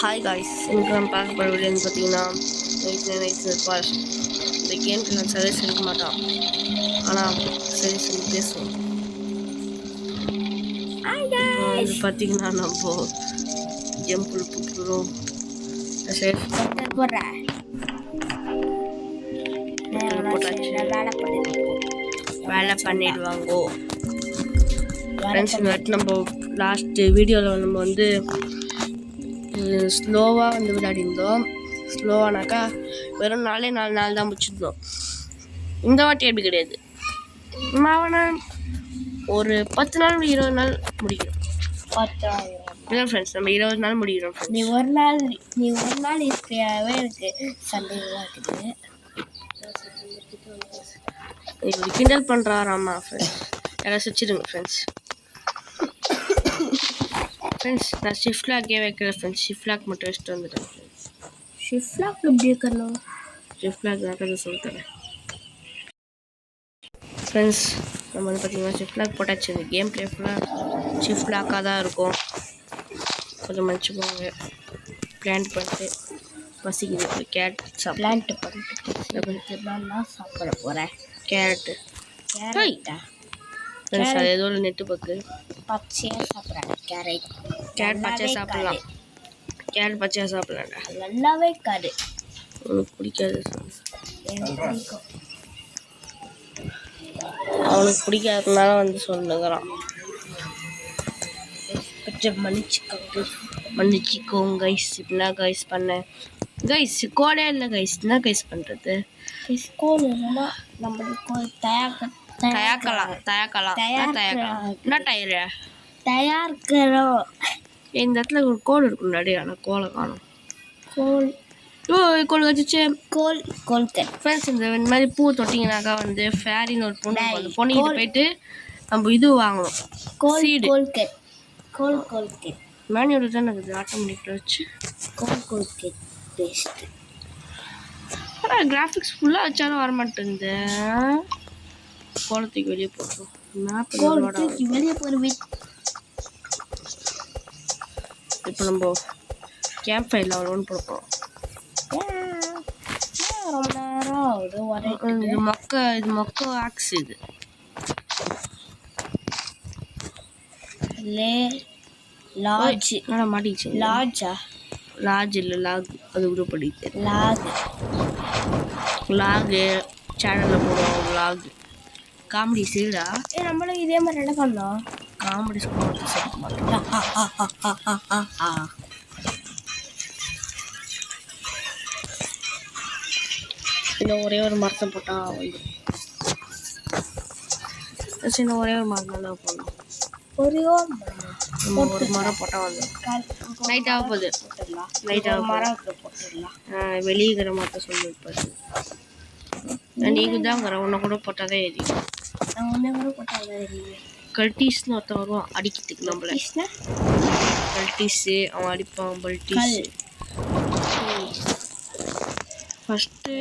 Hi guys, இன்னைக்கு நம்ம பார்க்க போகிற வீடியோன்னு பார்த்தீங்கன்னா நைட் பாஸ் இந்த கேமுக்கு நான் சர்வீஸ் எடுக்க மாட்டான், ஆனால் சர்வீஸ் பேசுவோம். இது பார்த்தீங்கன்னா நம்ம ஜம்பிள் போட்டுக்கிறோம். வேலை பண்ணிடுவாங்கோ ஃப்ரெண்ட்ஸ். நம்ம லாஸ்ட் வீடியோவில் நம்ம வந்து ஸ்லோவாக வந்து விளையாடிருந்தோம். ஸ்லோவானாக்கா வெறும் 4 நாள் தான் முடிச்சிருந்தோம். இந்த வாட்டி எப்படி கிடையாது, அவனை ஒரு 10 நாள் 20 நாள் முடிக்கிறோம். 10 ஃப்ரெண்ட்ஸ், நம்ம 20 நாள் முடிக்கிறோம். நீ ஒரு நாள் இப்பயாவே எனக்கு சந்தேகமாக இருக்குது. இப்படி கிண்டல் பண்ணுறாராம்மா ஃப்ரெண்ட்ஸ், யாராவது வச்சுருங்க ஃப்ரெண்ட்ஸ். நான் ஷிஃப்ட் லாக்கே வைக்கிறேன் ஃப்ரெண்ட்ஸ். ஷிஃப்ட் லாக் மட்டும் வச்சுட்டு வந்துட்டேன் ஃப்ரெண்ட்ஸ். ஷிஃப்ட் லாக் எப்படி இருக்கணும்? ஷிஃப்ட் லாக் தான் சொல்லித்தரேன் ஃப்ரெண்ட்ஸ். நம்ம வந்து பார்த்தீங்கன்னா ஷிஃப்ட் லாக் போட்டாச்சு. இந்த கேம் பிளே ஃபுல்லாக ஷிஃப்ட் லாக்காக தான் இருக்கும். கொஞ்சம் மன்னிச்சுக்கோங்க. பிளான்ட் பண்ணிட்டு பசிக்குது. கேரட் பிளான்ட் பண்ணிட்டு நான் சாப்பிட போகிறேன். கேரட்டா ஃப்ரெண்ட்ஸ், அது ஏதோ நெட்டு பக்கு பச்சையாக சாப்பிட்றேன். கேரட் பச்சையாக சாப்பிடலாம். கேரட் பச்சையாக சாப்பிடலாம்டா, நல்லாவே இருக்காது. உனக்கு பிடிக்காது. எனக்கு பிடிக்கும். அவனுக்கு பிடிக்காததுனால வந்து சொல்லுங்கிறான். கொஞ்சம் மன்னிச்சிக்கோங்க கைஸ். இப்படிலாம் கைஸ் பண்ணேன் கைஸ். கோடே இல்லை கைஸ், என்ன கைஸ் பண்ணுறது? கோல் இல்லைன்னா நம்மளுக்கு தயாரிக்கலாம். என்ன டயரு தயாரிக்கிறோம். இந்த இடத்துல ஒரு கோல் இருக்கும் முன்னாடி, ஆனால் கோலை காணும். கோல் வச்சுச்சு. கோல் ஃப்ரெண்ட்ஸ், இந்த மாதிரி பூ தொட்டிங்கனாக்கா வந்து ஃபேரின்னு ஒரு பொண்ணு வந்து பொண்ணுகிட்ட போயிட்டு நம்ம இது வாங்கணும். கோல் மேனுவோட தான் இருக்குது. ஆட்டோமேட்டிக்கில் வச்சு கோல் பேஸ்ட்டு. ஆனால் கிராஃபிக்ஸ் ஃபுல்லாக வச்சாலும் வரமாட்டேங்குது. கோலத்துக்கு வெளியே போட்டோம். வெளியே போடுவேன். இப்போ நம்ம கேம்ப் ஃபயரில் ஒன்று போடுறோம். ரொம்ப நேரம் இது மொக்க ஆக்ஸ். இது லாட்ஜ் மாட்டிச்சு. லாட்ஜ் இல்லை, லாக். அது கூட படிக்குது. லாகு சேனலில் போடுவோம். லாக் காமெடி சீடா. நம்மளும் இதே மாதிரி என்ன பண்ணோம்? காமெடி ஸ்கூல் சேர்க்க மாட்டோம். இன்னும் ஒரே ஒரு மரத்தை போட்டால் வந்து சின்ன ஒரே ஒரு மரம் தான் போடணும். ஒரு மரம் போட்டால் வந்து நைட் ஆக போகுது. மரம் போட்டுடலாம். வெளியே இருக்கிற மரத்தை சொல்லியிருப்பாரு. நீங்கள் தான் ஒன்றை கூட போட்டால் தான் எரியும். கல்டீஸ்னு ஒருத்தன் வருவான் அடிக்கிறதுக்கு நம்மள. கல்டீஸு அவன் அடிப்பான். பல்டீஸு ஃபஸ்ட்டு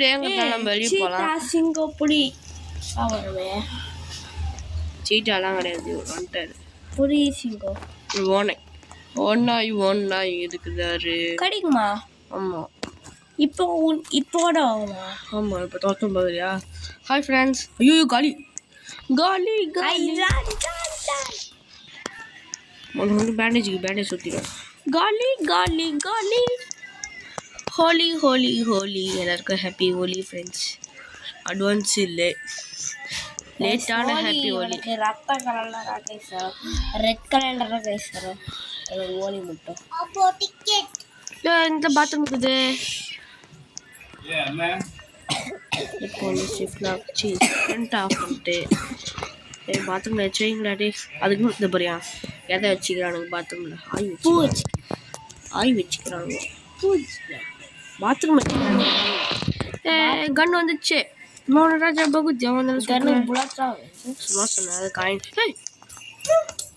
டேங்கிறதால நம்ம வெளியே போகலாம். சிங்கப்பொடி சீட்டாலாம் கிடையாது. வந்துட்டாரு புரி சிங்கம். ஓனாய் இருக்குதாரு. கிடைக்குமா? ஆமாம். இப்போட ஆமாம், இப்போ 19. Hi friends. ஐயோ காலி ஒன்று வந்து பேண்டேஜ் சுற்றிடும். காலி ஹோலி எல்லாருக்கும் ஹாப்பி ஹோலி ஃப்ரெண்ட்ஸ். அட்வான்ஸ் இல்லை, லேட்டான ஹாப்பி ஹோலி. ரத்த கலரில் ரெட் கலரில் பேசுகிறோம். ஹோலி மட்டும் இந்த பாத்ரூம் இருக்குது. இப்போ வந்து ஷிஃப்ட்லாம் வச்சு கரண்ட் ஆஃப் பண்ணிட்டு பாத்ரூமில் வச்சு வைங்களாடி. அதுக்கு இந்த பாரியா எதை வச்சுக்கிறானுங்க பாத்ரூமில்? ஆய் வச்சுக்கிறானுங்க. பாத்ரூம் வச்சுக்கிறாங்க. கன் வந்துச்சு. ராஜா பகுதி அவன் சும்மா சொன்னேன். அது காயின்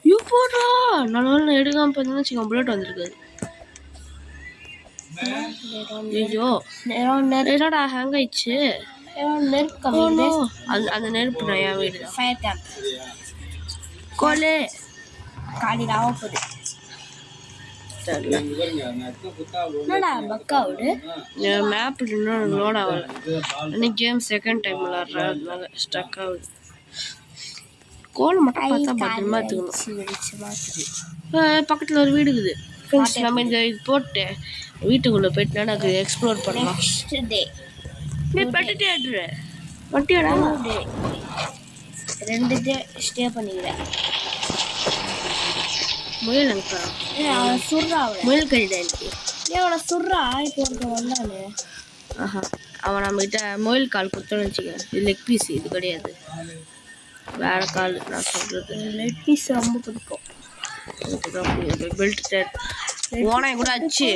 யூ போடுறா. நல்லா எடுக்காமல் பார்த்தீங்கன்னா வச்சுக்கோங்க, புல்லட் வந்துருக்காது. ஐயோ என்னடா ஹேங் ஆயிடுச்சு. அந்த நெருப்பு நான் என் வீடு தான். கோலே காலையில் ஆக போகுது. தெரியல. என்னடா பக்கா விடு மேப் இன்னும் லோட் ஆகல. இன்னைக்கு கேம் செகண்ட் டைம் விளாட்றேன், அதனால ஸ்டக் ஆகுது. கோல் மட்டும் பார்த்தா பத்திரமா எடுத்துக்கணும். பக்கத்தில் ஒரு வீடு இருக்குது ஃப்ரெண்ட்ஸ். நம்ம இந்த இது போட்டு வீட்டுக்குள்ளே போயிட்டு எனக்கு எக்ஸ்ப்ளோர் பண்ணலாம். நீ பட்டுட்டே ஆடுற வட்டியாடா 2 டே ஸ்டே பண்ணிக்கிறேன். முயல் அங்கா அவனை சுடுறா, அவனை முயல் கறிடா எனக்கு. அவனை சுடுறா. இப்போ ஒருத்தன் வந்தானு. ஆஹா, அவன் நம்மகிட்ட முயல் கால் கொடுத்தோன்னு வச்சுக்க. இது லெக் பீஸ், இது கிடையாது, வேற கால். நான் சொல்றது லெக் பீஸ் ரொம்ப பிடிக்கும் எனக்கு தான். பெல்ட் ஓனாய் கூட ஆச்சு.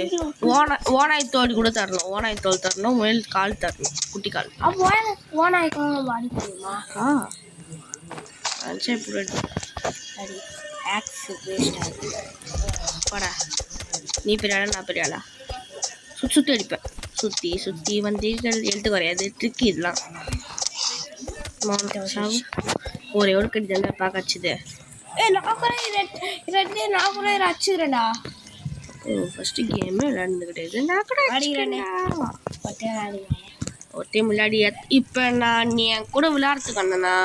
ஓனாய் தோல் கூட தரணும். ஓனாய் தோல் தரணும், முயல் கால் தரணும், குட்டி கால். அப்போ ஓனாய்க்காக வாடி தெரியுமா? சரி சரி, ஆக்ஸ் வேஸ்ட் ஆகுது. வாடா, நீ பெரிய ஆளா நான் பெரிய ஆளா? சுற்றி அடிப்பேன். சுற்றி வந்தீர்கள் எழுத்து வரையாது ட்ரிக் இதெல்லாம். ஒரே ஒரு கடி தானே பார்க்கச்சுது. நான் கூட அடிச்சுக்கிறேன்டா. ஃபஸ்ட்டு கேமே விளையாடுறது கிடையாது. நான் கூட அடிக்கிறேனே ஒரு டைம் விளையாடி. இப்போ நான் நீ என் கூட விளையாடுறதுக்கு வந்தேன்னா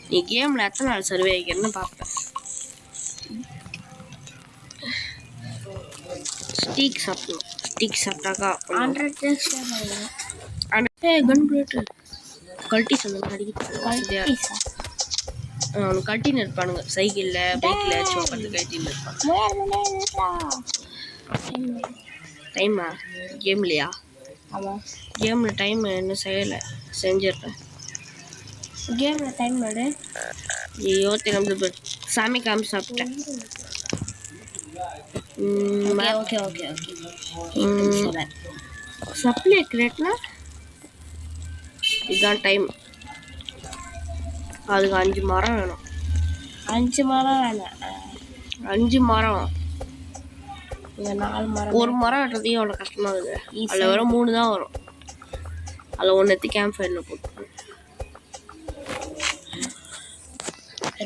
நீ கேமில் எத்தனை நாள் சர்வே ஆகிக்கிறேன்னு பார்ப்பேன். ஸ்டீக் சாப்பிடணும். ஸ்டீக் சாப்பிட்டாக்கா 100 கன் புல்லட்டு கழட்டி சொன்ன அடிக்க. அவனுக்கு கட்டின்னு இருப்பானுங்க சைக்கிளில் பைக்கில் சும்மா பார்த்து கழட்டின்னு இருப்பான். டைமா கேம்லையா? ஆமாம், கேமில் டைம் இன்னும் செய்யலை, செஞ்சிடுறேன். கேமில் டைம் எடு. ஐயோ தெரியாம சாமி காமி சாப்பிட்டேன். Okay okay okay. சப்ளை கிரேட்னா இதுதான் டைம். அதுக்கு 5 மரம் வேணும். 5 மரம் வேணும். 5 மரம். இங்கே 4 மரம். ஒரு மரம் வெட்டுறதுக்கு அவ்வளோ கஷ்டமாகுது. அதில் வரும் 3 தான் வரும். அதில் 1 எடுத்து கேம்ப் ஃபயரில் போட்டு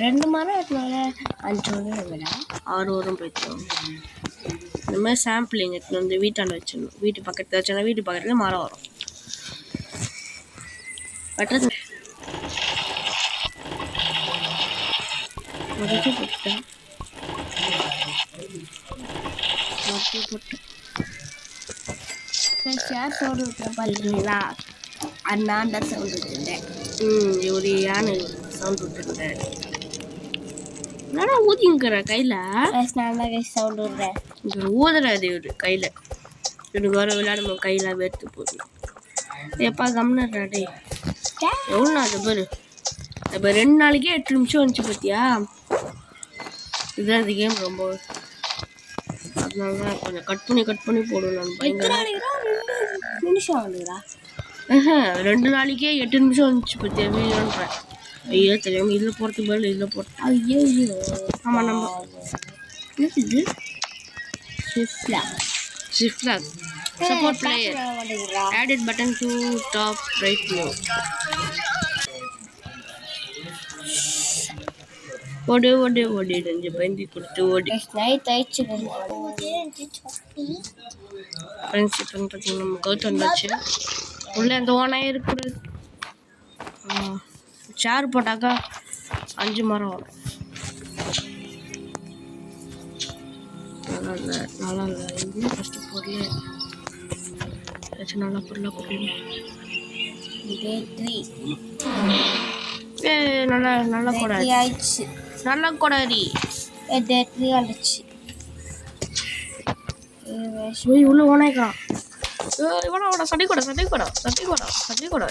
2 மரம் வெட்டினால 5 வரும். 6 வரும் போயிட்டு. இந்த மாதிரி சாம்பிளிங் எடுத்துன்னு வந்து வீட்டாண்ட வச்சிடணும். வீட்டு பக்கத்தில் வச்சோன்னா வீட்டு பக்கத்தில் மரம் வரும். வெட்டுறது போட்டேன். சவுண்டு விட்டுறேன் பார்த்தீங்களா? நான் தான் சவுண்டு விட்டுருந்தேன். ஒரு யானை சவுண்ட் விட்டுருந்தேன். என்னடா ஊதிங்கிற கையில்? நான் தான் சவுண்டு விடுறேன். இங்கே ஊதுறாது ஒரு கையில். எனக்கு வர விளையாடும் கையில் வேர்த்து போகுது. எப்பா கம்னடே எவ்வளோ நாள் பேர்? இப்போ 2 நாளைக்கே 8 நிமிஷம் வந்துச்சு பார்த்தியா? இதுதான் இந்த கேம் ரொம்ப. அதனால தான் கொஞ்சம் கட் பண்ணி போடுவேன் நான். பயங்கர நிமிஷம் வந்துடா. 2 நாளைக்கே 8 நிமிஷம் வந்துச்சு பார்த்தியா வீடியோன்றேன். ஐயோ தெரியாமல் இதில் போகிறதுக்கு பதில் இதில் போகிறேன். ஐயோ ஆமாம் நம்ம என்ன இது? Shift flag. Support player. Added button to top right move. ஓடு நெஞ்சு பயந்தி கொடுத்து ஓடி. ஃப்ரெண்ட்ஸ் இப்போ பார்த்தீங்கன்னா நம்ம கவுத்து வந்தாச்சு. உள்ளே அந்த ஓனாயே இருக்கக்கூடாது. சேர் போட்டாக்கா 5 மரம் வரும். நல்லா இல்லை இன்னும் ஃபஸ்ட்டு பொருள் ஏதாச்சும் நல்லா பொருளாக போடணும். நல்லா கூடாது. ஆயிடுச்சு. நல்லா கூடாது. வந்துச்சு. உள்ள ஓனாய்க்கா இவனோட சட்டை கூட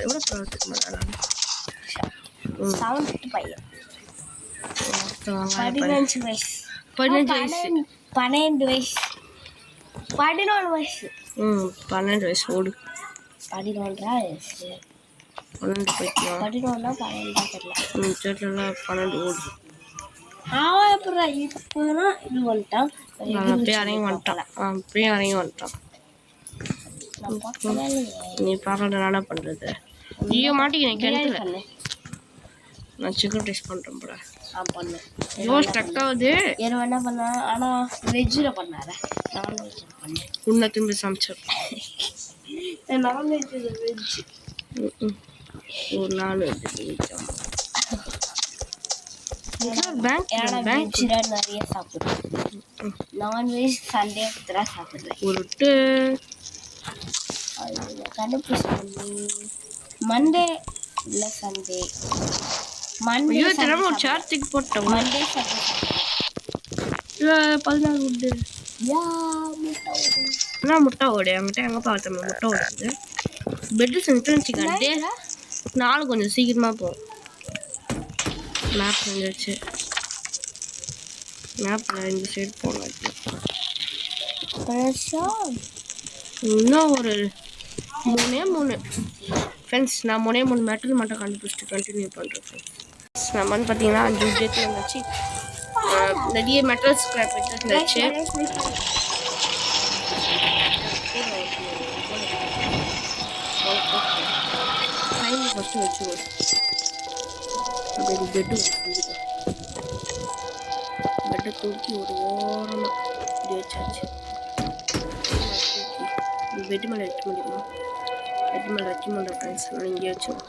எவ்வளோ சொல்கிறதுக்கு மேலே சவுண்ட் பையன் 15 வயசு. 12 வயசு. 14 வயசு. 12 வயசு ஓடு. 11 வயசு. 12 போய்க்கலாம். 11 12 தெரியல. 12 ஓடு. அவன் எப்படா இப்போனா இது வந்துட்டான். அப்படியே இறங்கி வந்துட்டான். நீ பார்க்கறது என்ன பண்ணுறது? ஐயோ மாட்டிக்கிறேன் கிணத்துல. நான் சிக்கன் டேஸ்ட் பண்ணுறேன் போல. பண்ணேன். ஐயோ ஸ்டக் ஆகுது. இரவு என்ன பண்ணேன், ஆனால் வெஜ்ஜில் பண்ணாத, நான்வெஜ்ஜில் பண்ணேன். உன்னை திரும்பி சமைச்சேன். நான்வெஜ் வெஜ் ஒரு நாள் வெஜ்ஜில் நிறைய சாப்பிடுவேன். நான்வெஜ் சண்டே தான் சாப்பிடுவேன். உருட்டு கண்டுபிடிச்சி மண்டே இல்லை சண்டே. மண்டே தினமும் ஒரு சார்ஜுக்கு போட்டோம். மண்டே சண்டே 14 உண்டு. ஆனால் முட்டை ஓடு என்கிட்ட எங்கே பார்த்தோம் முட்டை ஓடுது. பெட்டு செஞ்சுட்டு வச்சுக்கண்டே 4 கொஞ்சம் சீக்கிரமாக போகும். மேப் செஞ்சிருச்சு. மேப்பில் இந்த சைடு போகணும். இன்னும் ஒரு 3 ஃப்ரெண்ட்ஸ். நான் 3 மெட்டல் மட்டும் கண்டுபிடிச்சிட்டு கண்டினியூ பண்ணுறேன் ஃப்ரெண்ட்ஸ். நம்ம வந்து பார்த்தீங்கன்னா 5 டேட்டில் இருந்துச்சு. நிறைய மெட்டல் ஸ்க்ராப் இருந்துச்சு. ஃபஸ்ட்டு வச்சுருவோம். அப்படி பெட்டை தூக்கி ஒரு ஓரமாக இப்படி வச்சாச்சு. பெட்டு மேலே வைக்க முடியுமா? பெட்டு மேலே வைக்க முடியல ஃப்ரெண்ட்ஸ். நான் இங்கே வச்சோம்.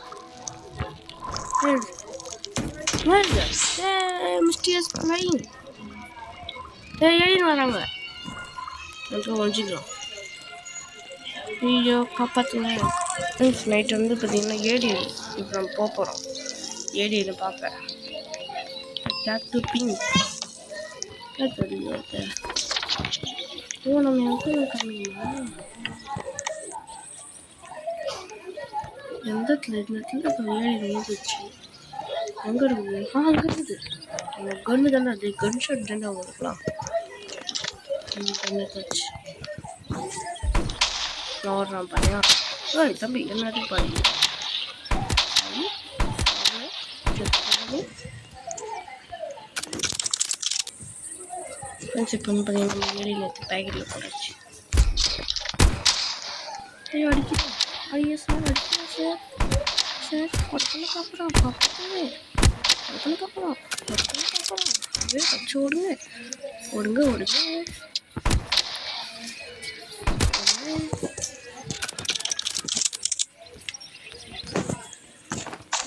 மிஸ்டியஸ் ஃப்ளைங் ஏன்னு வராங்க. கொஞ்சம் ஒழிச்சிக்கலாம். ஐயோ காப்பாற்றுங்க ஃப்ரெண்ட்ஸ். நைட் வந்து பார்த்தீங்கன்னா ஏடி இப்போ நம்ம போக போகிறோம். ஏடியில் பார்ப்பேன். அட்டாக் டு பிங் தெரியாது. ஓ நம்ம எங்கே கம்மிங்களா? எந்த இடத்துல இப்போ ஏடி ரொம்ப போச்சு. எங்கே இருக்குது? அங்கே இருக்குது. அந்த கன்று தானே, அது கன் ஷாட் தானே அவங்களுக்குலாம். கண்ணு போச்சு. நான் ஓடுறான் பாரியா. ஓய் தம்பி எல்லாத்தையும் பாரு. இப்போ வந்து பார்த்தீங்கன்னா ஏடியில் எடுத்து பேக்கெட்டில் போட்டாச்சு. ஐயோ அடிக்கிறேன். ஐயோ சார் அடிக்கிறேன் சார். சார் கொட்டனை பார்க்குறோம் கொட்டனை பார்க்குறோம். அப்படியே வச்சு ஓடுங்க ஓடுங்க ஓடுங்க.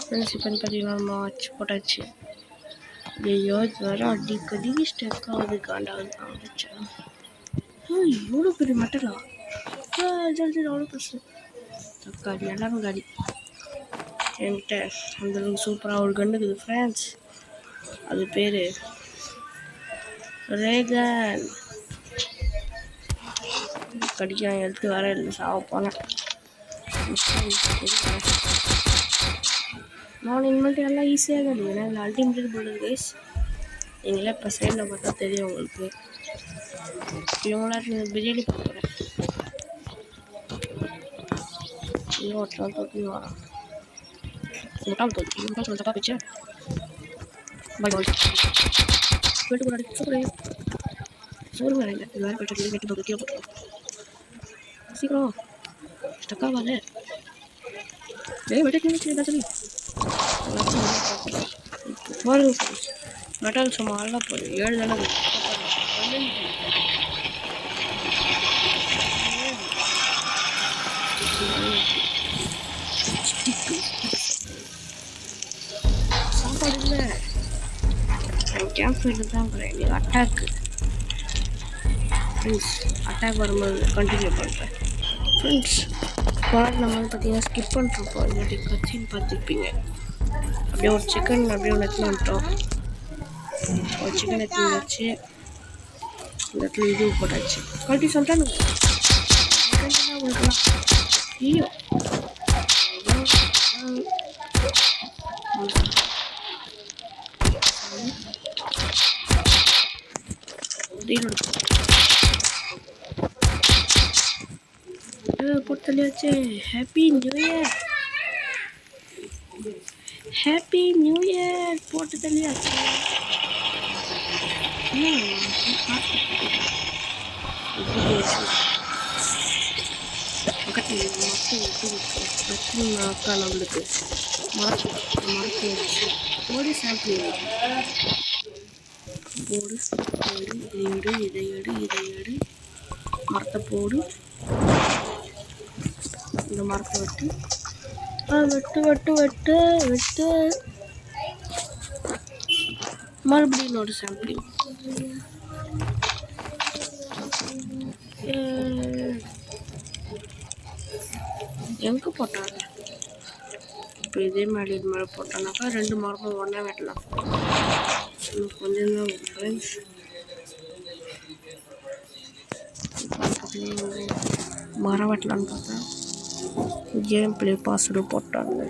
ஃப்ரெண்ட்ஸ் இப்போ பார்த்தீங்கன்னா நம்ம வச்சு போட்டாச்சு. ஐயோ வேறு அடிக்கடி ஸ்டெக் ஆகுது. காண்டாகுது ஆகிடுச்சா? இவ்வளோ பெரிய மட்டலா? ஜல்தி அவ்வளோ பெருசு தக்காளி எல்லாரும் காடி. என்கிட்ட அந்தளவுக்கு சூப்பராக ஒரு கன்று இருக்குது ஃப்ரெண்ட்ஸ். அது பேர் ரேகன். கடிக்க எடுத்து வர இல்லை சாவ போனேன். நான் இனிமேல்ட்டு எல்லாம் ஈஸியாக தான் ஏன்னா இல்லை அல்டிமேட் போடுறது கைஸ். நீங்களே இப்போ சைடில் பார்த்தா தெரியும் உங்களுக்கு. இவங்களாம் பிரியாணி பார்க்குறேன். இன்னொருத்தன் தொட்டி வரான். முட்டாள் தொட்டி முட்டாள் சொல்ல தப்பா பிச்சை. பாய் பாய் போய்ட்டு போராடி சூப்பர் சோறு வேறு இல்லை. இது வேறு போய்ட்டு வெட்டி போட்டு கீழே போட்டுருவோம். சீக்கிரம் ஸ்டக்காவாது. வெட்டி சொல்லி பாருங்க மெட்டல் சும்மா எல்லாம் போகுது. 7 தானே சாப்பாடு இல்லை. கேம்ப் ஃபயர் தான் போகிறேன். Attack friends. அட்டாக் வரும்போது கண்டினியூ பண்ணுறேன் ஃப்ரெண்ட்ஸ். பாட் நம்ம வந்து பார்த்தீங்கன்னா ஸ்கிப் பண்ணிருப்போம். இல்லாட்டி கட்சின்னு பார்த்துருப்பீங்க. அப்படியே ஒரு சிக்கன் அப்படியே ஒன்று எடுத்துன்னு வந்துட்டோம். ஒரு சிக்கன் எடுத்துன்னு வச்சு இந்த இடத்துல இது போட்டாச்சு. கழட்டி சொல்லிட்டானு உங்களுக்குலாம் ஐயோ போட்டு தள்ளியாச்சு. Happy new year. Happy new year போட்டு தள்ளியாச்சு. பக்கத்தில் மரத்தை விட்டு பிரச்சனைனாக்கா நம்மளுக்கு மரத்தை வச்சு போடு சாம்பிள் போடு இதை எடு மரத்தை போடு இந்த மரத்தை வெட்டு மறுபடியும் இன்னொரு சாம்பிளிங் எங்கே போட்டாங்க இப்போ இதே மாதிரி இது மேலே போட்டோன்னாக்கா 2 மரமும் ஒன்றா வெட்டலாம். கொஞ்சம் தான் ஃப்ரெண்ட்ஸ் மரம் வெட்டலான்னு பார்த்தா கேம் பிளே பாஸ்வேர்டு போட்டாங்க.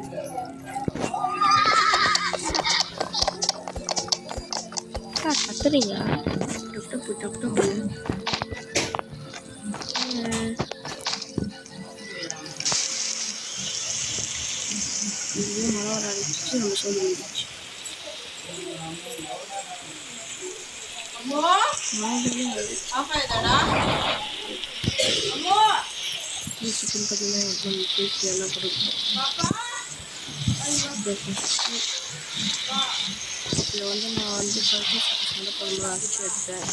கத்துறீங்க டப்பு மழை வர ஆரம்பிச்சு நம்ம சொல்லி முடிச்சு சிக்கன் பார்த்தீங்கன்னா எல்லாம் கொடுக்கும். இதில் நான் சண்டை போடும்போது அரைச்சி எடுத்தேன்.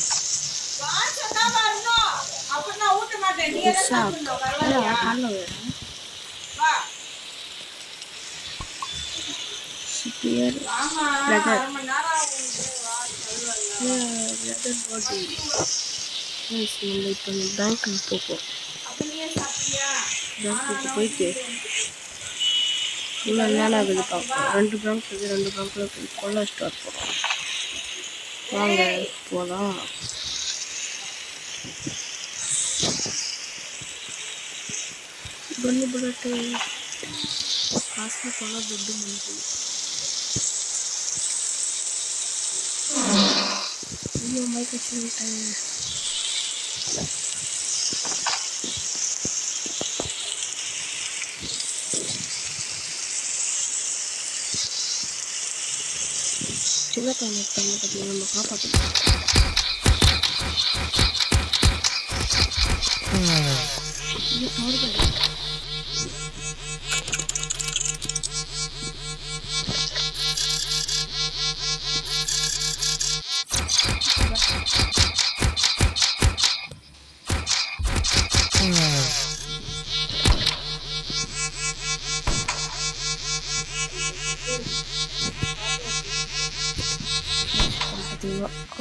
நம்ம இப்போ பேங்க்கு போவோம். பேங்க்கு போயிட்டு இன்னும் என்னென்ன ஆகுது பார்ப்போம். 2 பேங்க் இருக்குது. 2 பேங்க்கில் போய் கொள்ள ஸ்டார்ட் போகிறோம். வாங்க போகலாம். பண்ணி போட்டு காசு போனால் துட்டு முடிஞ்சு மைக் வச்சுக்கிட்டேன். சின்ன பையனை பார்த்தீங்கன்னா நம்ம காப்பாற்றணும்.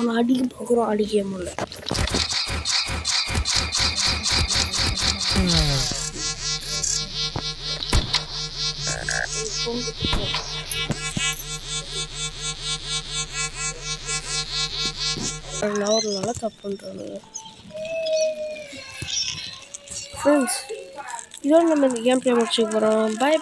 அவனை அடிக்க பார்க்குறோம், அடிக்க முடியல. ஒரு நல்லா தப்புன்றாங்க ஃப்ரெண்ட்ஸ். இதோட நம்ம இந்த கேம் பிளே முடிச்சுக்க போகிறோம். பை